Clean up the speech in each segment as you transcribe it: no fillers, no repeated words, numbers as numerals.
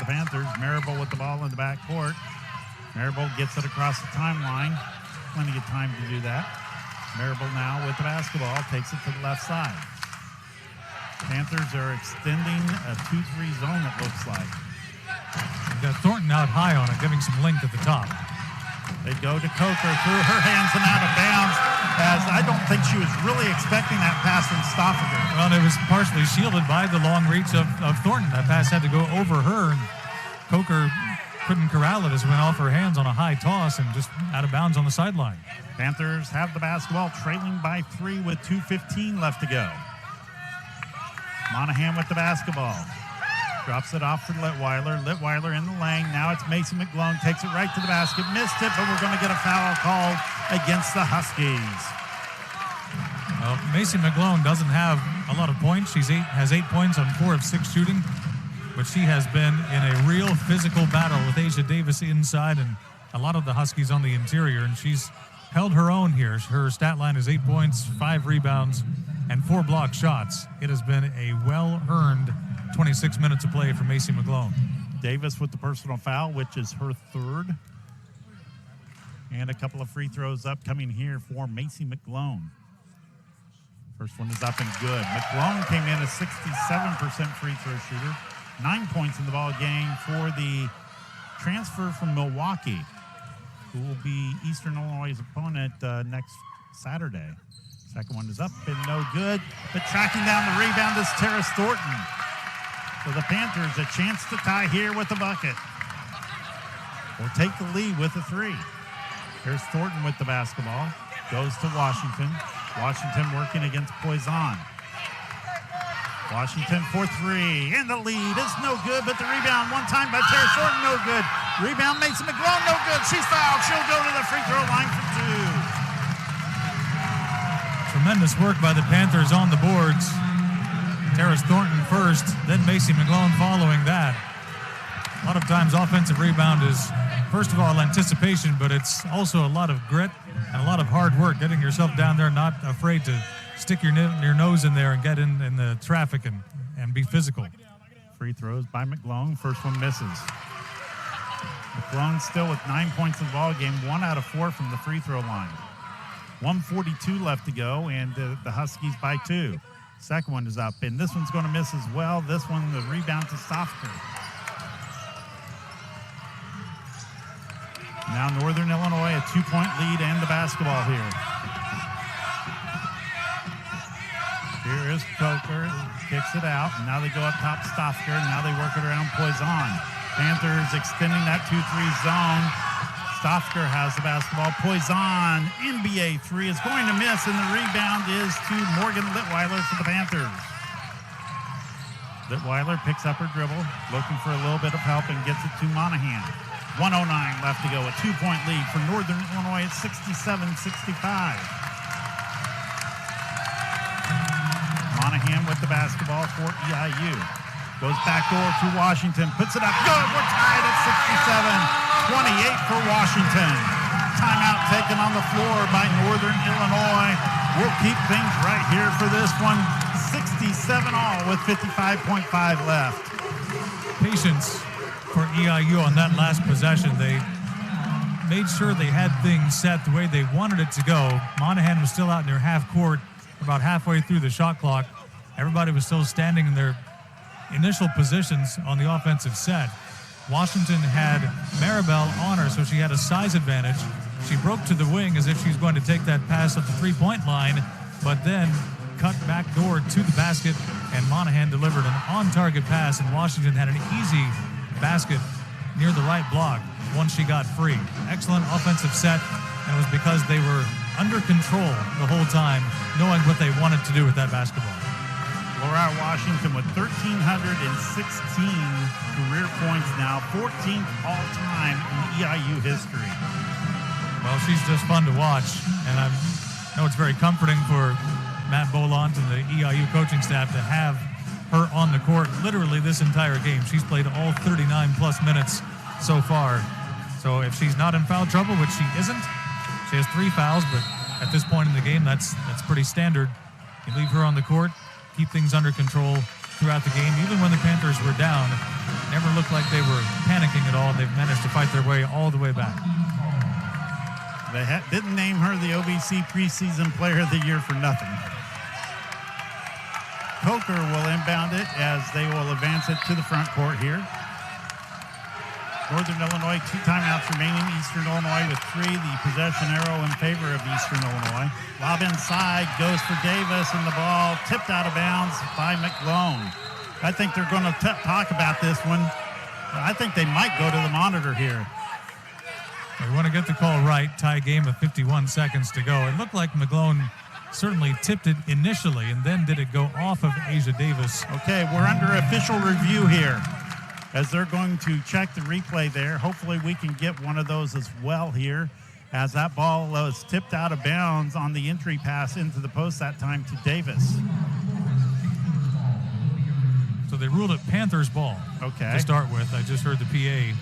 the Panthers. Marable with the ball in the backcourt. Marable gets it across the timeline. Plenty of time to do that. Marable now with the basketball, takes it to the left side. Panthers are extending a 2-3 zone, it looks like. They've got Thornton out high on it, giving some length at the top. They go to Coker, through her hands and out of bounds, as I don't think she was really expecting that pass from Stoffaker. Well, it was partially shielded by the long reach of Thornton. That pass had to go over her, and Coker couldn't corral it as it went off her hands on a high toss and just out of bounds on the sideline. Panthers have the basketball, trailing by 3 with 2:15 left to go. Monahan with the basketball. Drops it off for Litweiler. Litweiler in the lane. Now it's Macy McGlone. Takes it right to the basket. Missed it, but we're going to get a foul called against the Huskies. Well, Macy McGlone doesn't have a lot of points. She has 8 points on 4 of 6 shooting, but she has been in a real physical battle with Asia Davis inside and a lot of the Huskies on the interior, and she's held her own here. Her stat line is 8 points, 5 rebounds, and 4 block shots. It has been a well-earned 26 minutes of play for Macy McGlone. Davis with the personal foul, which is her 3rd. And a couple of free throws upcoming here for Macy McGlone. First one is up and good. McGlone came in a 67% free throw shooter. 9 points in the ball game for the transfer from Milwaukee, who will be Eastern Illinois' opponent next Saturday. Second one is up and no good, but tracking down the rebound is Terrace Thornton. So the Panthers a chance to tie here with a bucket, or take the lead with a 3. Here's Thornton with the basketball, goes to Washington. Washington working against Poison. Washington for 3, and the lead is no good, but the rebound one time by Terrace Thornton, no good. Rebound Mason McGlone, no good. She's fouled. She'll go to the free throw line for 2. Tremendous work by the Panthers on the boards. Terrace Thornton first, then Macy McGlone following that. A lot of times offensive rebound is, first of all, anticipation, but it's also a lot of grit and a lot of hard work, getting yourself down there, not afraid to stick your nose in there and get in the traffic and be physical. Free throws by McGlone. First one misses. McGlone still with 9 points in the ball game, 1 out of 4 from the free throw line. 1:42 left to go, and the Huskies by 2. Second one is up, and this one's going to miss as well. This one, the rebound to Stoffaker. Now Northern Illinois, a 2-point lead and the basketball here. Here is Coker, kicks it out, and now they go up top to Stoffaker, and now they work it around Poison. Panthers extending that 2-3 zone. Stoffaker has the basketball. Poison, NBA 3 is going to miss, and the rebound is to Morgan Litweiler for the Panthers. Litweiler picks up her dribble, looking for a little bit of help, and gets it to Monahan. 1:09 left to go, a 2-point lead for Northern Illinois at 67-65. Monahan with the basketball for EIU. Goes backdoor to Washington, puts it up, good, we're tied at 67-28 for Washington. Timeout taken on the floor by Northern Illinois. We'll keep things right here for this one. 67-all with 55.5 left. Patience for EIU on that last possession. They made sure they had things set the way they wanted it to go. Monahan was still out near half court, about halfway through the shot clock. Everybody was still standing in their initial positions on the offensive set. Washington had Maribel on her, so she had a size advantage. She broke to the wing as if she was going to take that pass at the three-point line, but then cut back door to the basket, and Monahan delivered an on-target pass, and Washington had an easy basket near the right block once she got free. Excellent offensive set, and it was because they were under control the whole time, knowing what they wanted to do with that basketball. Laura Washington with 1,316 career points now, 14th all-time in EIU history. Well, she's just fun to watch, and I know it's very comforting for Matt Boland and the EIU coaching staff to have her on the court literally this entire game. She's played all 39-plus minutes so far. So if she's not in foul trouble, which she isn't, she has 3 fouls, but at this point in the game, that's pretty standard. You leave her on the court, keep things under control throughout the game. Even when the Panthers were down, never looked like they were panicking at all. They've managed to fight their way all the way back. They didn't name her the OVC preseason player of the year for nothing. Coker will inbound it as they will advance it to the front court here. Northern Illinois, 2 timeouts remaining. Eastern Illinois with 3. The possession arrow in favor of Eastern Illinois. Lob inside, goes for Davis, and the ball tipped out of bounds by McGlone. I think they're going to talk about this one. I think they might go to the monitor here. They want to get the call right. Tie game with 51 seconds to go. It looked like McGlone certainly tipped it initially, and then did it go off of Asia Davis. Okay, we're under official review here as they're going to check the replay there. Hopefully we can get one of those as well here, as that ball was tipped out of bounds on the entry pass into the post that time to Davis. So they ruled it Panthers ball to start with. I just heard the PA.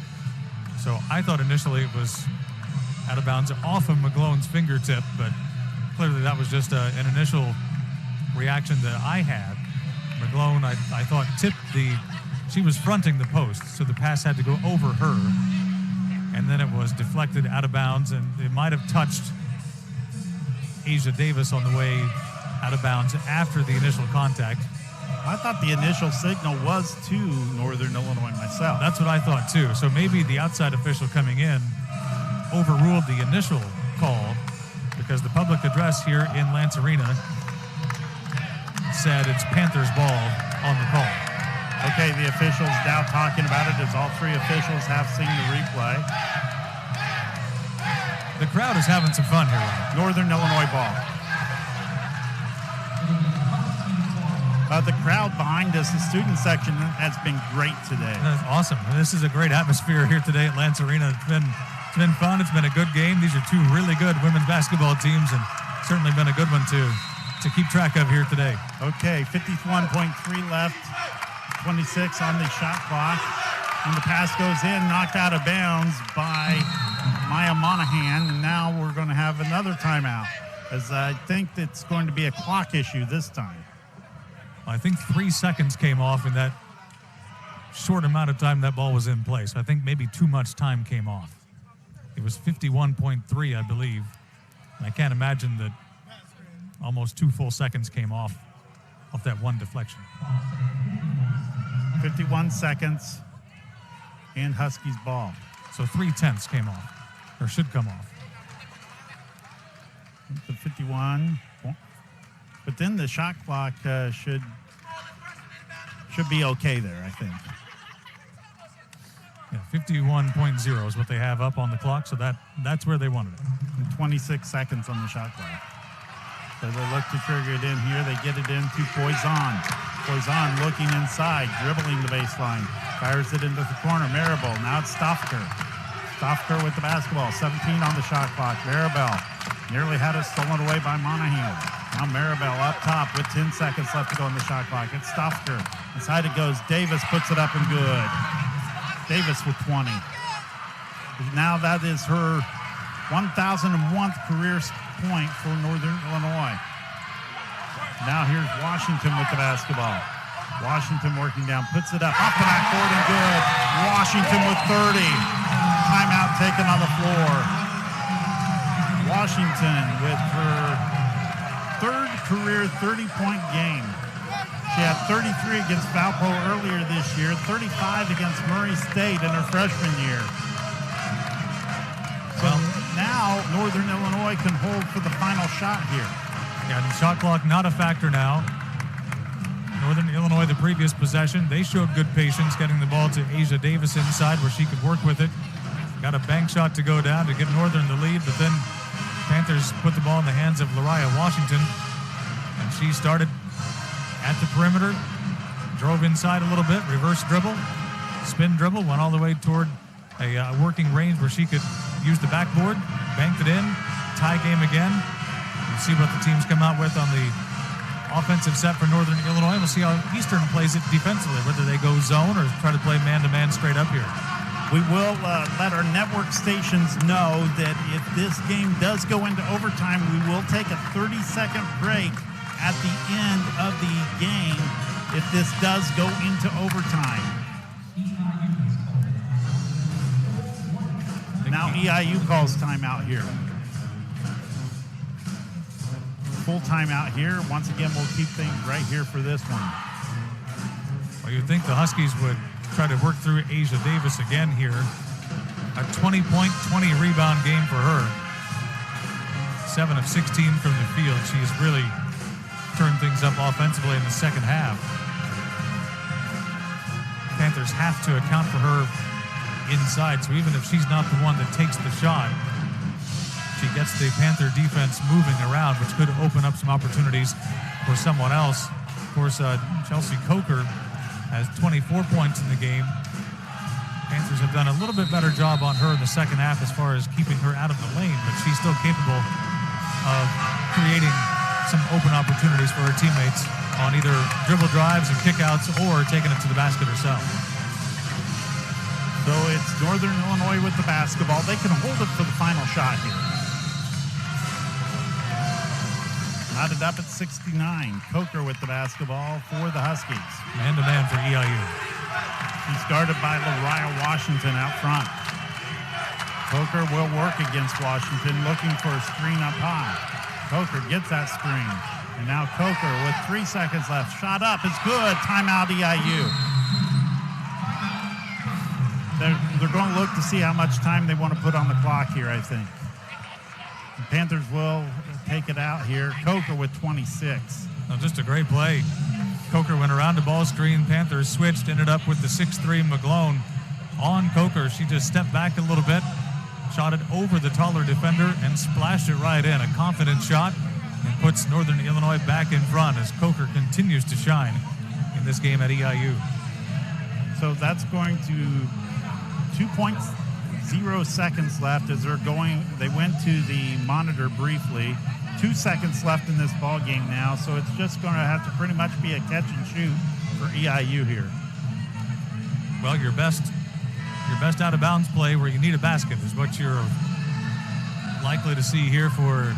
So I thought initially it was out of bounds off of McGlone's fingertip, but clearly that was just an initial reaction that I had. McGlone, I thought, tipped she was fronting the post, so the pass had to go over her, and then it was deflected out of bounds, and it might have touched Asia Davis on the way out of bounds after the initial contact. I thought the initial signal was to Northern Illinois myself. That's what I thought too. So maybe the outside official coming in overruled the initial call, because the public address here in Lance Arena said it's Panthers ball on the call. Okay, the officials now talking about it as all 3 officials have seen the replay. The crowd is having some fun here, Ryan. Northern Illinois ball. The crowd behind us, the student section, has been great today. That's awesome. This is a great atmosphere here today at Lance Arena. It's been fun. It's been a good game. These are 2 really good women's basketball teams, and certainly been a good one to keep track of here today. Okay, 51.3 left, 26 on the shot clock. And the pass goes in, knocked out of bounds by Maya Monahan, and now we're going to have another timeout, as I think it's going to be a clock issue this time. I think 3 seconds came off in that short amount of time that ball was in play. So I think maybe too much time came off. It was 51.3, I believe. And I can't imagine that almost 2 full seconds came off that one deflection. 51 seconds and Huskies ball. So 3/10 came off, or should come off. The 51. But then the shot clock should be okay there, I think. Yeah, 51.0 is what they have up on the clock, so that's where they wanted it. And 26 seconds on the shot clock. So they look to trigger it in here. They get it in to Poison. Poison looking inside, dribbling the baseline. Fires it into the corner. Maribel. Now it's Stoffker. Stoffker with the basketball. 17 on the shot clock. Maribel nearly had it stolen away by Monahan. Now Maribel up top with 10 seconds left to go on the shot clock. It's Stoffker. Inside it goes. Davis puts it up and good. Davis with 20. Now that is her 1,001th career point for Northern Illinois. Now here's Washington with the basketball. Washington working down, puts it up, off the backboard and good. Washington with 30. Timeout taken on the floor. Washington with her 3rd career 30-point game. She had 33 against Valpo earlier this year, 35 against Murray State in her freshman year. So now Northern Illinois can hold for the final shot here. Yeah, the shot clock not a factor now. Northern Illinois, the previous possession, they showed good patience getting the ball to Asia Davis inside where she could work with it. Got a bank shot to go down to give Northern the lead, but then Panthers put the ball in the hands of Lariah Washington, and she started at the perimeter, drove inside a little bit, reverse dribble, spin dribble, went all the way toward a working range where she could use the backboard, banked it in, tie game again. We'll see what the teams come out with on the offensive set for Northern Illinois. We'll see how Eastern plays it defensively, whether they go zone or try to play man-to-man straight up here. We will let our network stations know that if this game does go into overtime, we will take a 30-second break at the end of the game if this does go into overtime. Now EIU calls timeout here. Full timeout here. Once again, we'll keep things right here for this one. Well, you'd think the Huskies would try to work through Asia Davis again here. A 20-point, 20-rebound game for her. 7 of 16 from the field. She has really turned things up offensively in the second half. Panthers have to account for her inside, so even if she's not the one that takes the shot, she gets the Panther defense moving around, which could open up some opportunities for someone else. Of course, Chelsea Coker has 24 points in the game. Panthers have done a little bit better job on her in the second half as far as keeping her out of the lane, but she's still capable of creating some open opportunities for her teammates on either dribble drives and kickouts or taking it to the basket herself. So it's Northern Illinois with the basketball. They can hold it for the final shot here. Knotted up at 69. Coker with the basketball for the Huskies. Man-to-man for EIU. He's guarded by Lariah Washington out front. Coker will work against Washington, looking for a screen up high. Coker gets that screen. And now Coker with 3 seconds left. Shot up is good. Timeout EIU. They're going to look to see how much time they want to put on the clock here, I think. The Panthers will take it out here. Coker with 26. Oh, just a great play. Coker went around the ball screen. Panthers switched, ended up with the 6'3" McGlone on Coker. She just stepped back a little bit, shot it over the taller defender, and splashed it right in. A confident shot and puts Northern Illinois back in front as Coker continues to shine in this game at EIU. So that's going to 2.0 seconds left as they went to the monitor briefly. 2 seconds left in this ball game now, so it's just going to have to pretty much be a catch and shoot for EIU here. Well, your best out of bounds play where you need a basket is what you're likely to see here for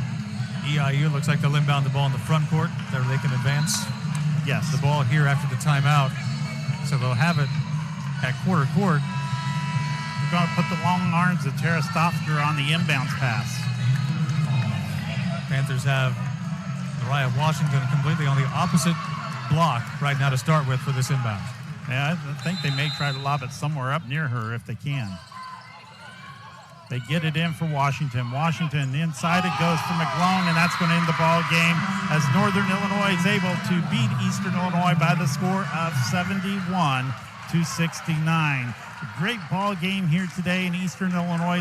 EIU. Looks like they'll inbound the ball in the front court. There they can advance. Yes, the ball here after the timeout, so they'll have it at quarter court. We're going to put the long arms of Tara Stofker on the inbounds pass. Panthers have Mariah Washington completely on the opposite block right now to start with for this inbound. Yeah, I think they may try to lob it somewhere up near her if they can. They get it in for Washington. Washington, inside it goes for McGlone, and that's going to end the ball game as Northern Illinois is able to beat Eastern Illinois by the score of 71-69. Great ball game here today in Eastern Illinois.